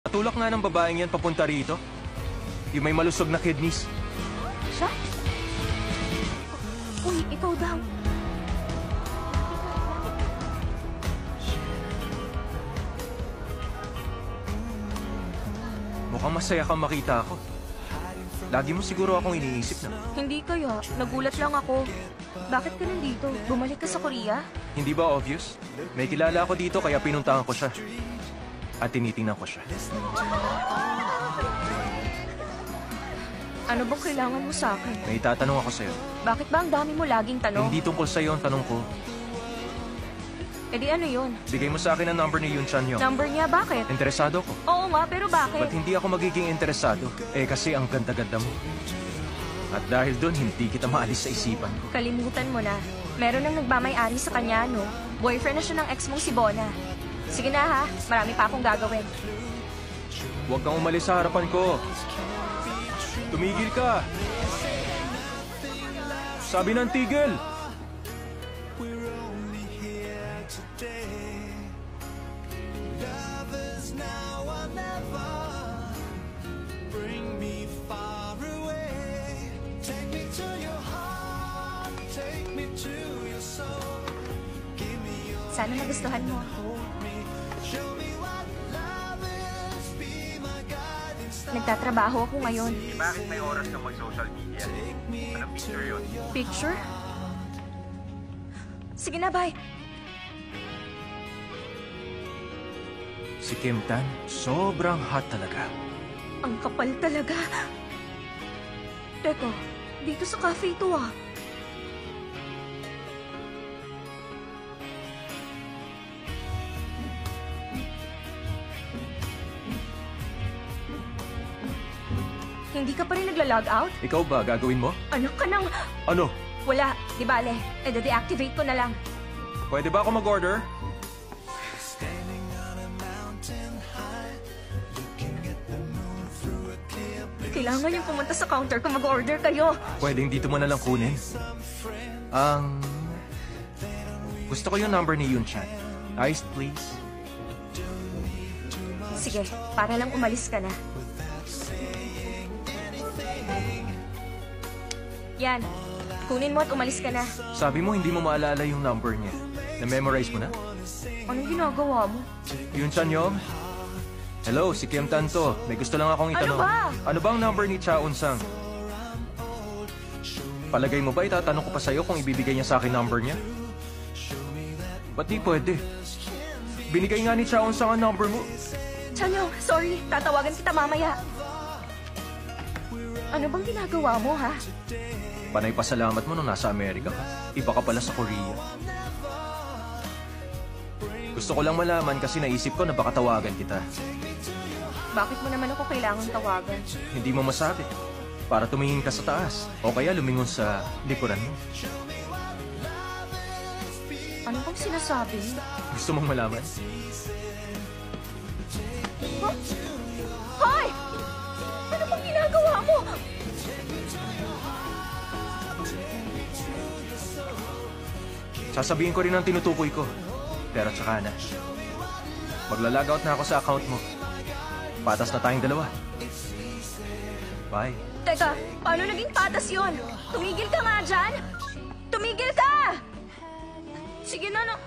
Natulak nga ng babaeng yan papunta rito. Yung may malusog na kidneys. Siya? Uy, ikaw daw. Mukhang masaya kang makita ako. Lagi mo siguro akong iniisip na. Hindi kaya. Nagulat lang ako. Bakit ka nandito? Bumalik ka sa Korea? Hindi ba obvious? May kilala ako dito kaya pinuntahan ko siya. At tinitingnan ko siya. Ano bang kailangan mo sa akin? May itatanong ako sa'yo. Bakit ba ang dami mo laging tanong? Hindi tungkol sa'yo ang tanong ko. E di ano yun? Bigay mo sa akin ang number ni Yun Chan-young. Number niya, bakit? Interesado ko. Oo nga, pero bakit? Ba't hindi ako magiging interesado? Eh kasi ang ganda-ganda mo. At dahil doon, hindi kita maalis sa isipan ko. Kalimutan mo na. Meron nang nagmamay-ari sa kanya, no? Boyfriend na siya ng ex mong si Bona. Sige na ha, marami pa akong gagawin. Huwag kang umalis sa harapan ko. Tumigil ka! Sabi ng tigil! Sana nagustuhan mo. Nagtatrabaho ako ngayon. Bakit may oras ka mag-social media? Anong picture yun? Picture? Sige na, bye. Si Kim Tan, sobrang hot talaga. Ang kapal talaga. Teka, dito sa cafe ito ah. Hindi ka pa rin nagla-log out? Ikaw ba, gagawin mo? Anak ka nang... Ano? Wala, di bale. De-deactivate ko na lang. Pwede ba ako mag-order? Kailangan yung pumunta sa counter kung mag-order kayo. Pwedeng dito mo na lang kunin. Gusto ko yung number ni Yun Chan. Iced, please. Sige, para lang umalis ka na. Yan. Kunin mo at umalis ka na. Sabi mo hindi mo maalala yung number niya. Na-memorize mo na? Anong ginagawa mo? Yun Chan-young? Hello, si Kim Tan to. May gusto lang akong itanong. Ano ba? Ano bang number ni Cha Eun-sang? Palagay mo ba itatanong ko pa sa'yo kung ibibigay niya sa akin number niya? Ba't di pwede? Binigay nga ni Cha Eun-sang ang number mo. Chanyo, sorry. Tatawagan kita mamaya. Ano bang ginagawa mo, ha? Panay pasalamat mo nung nasa Amerika ka. Iba ka pala sa Korea. Gusto ko lang malaman kasi naisip ko na baka tawagan kita. Bakit mo naman ako kailangang tawagan? Hindi mo masabi. Para tumingin ka sa taas. O kaya lumingon sa likuran mo. Ano bang sinasabi? Gusto mong malaman? Huh? Hoy! Ano bang ginagawa mo? Sasabihin ko rin ang tinutukoy ko. Pero tsaka na. Magla-logout na ako sa account mo. Patas na tayong dalawa. Bye. Teka, paano naging patas yun? Tumigil ka nga dyan! Tumigil ka! Sige na,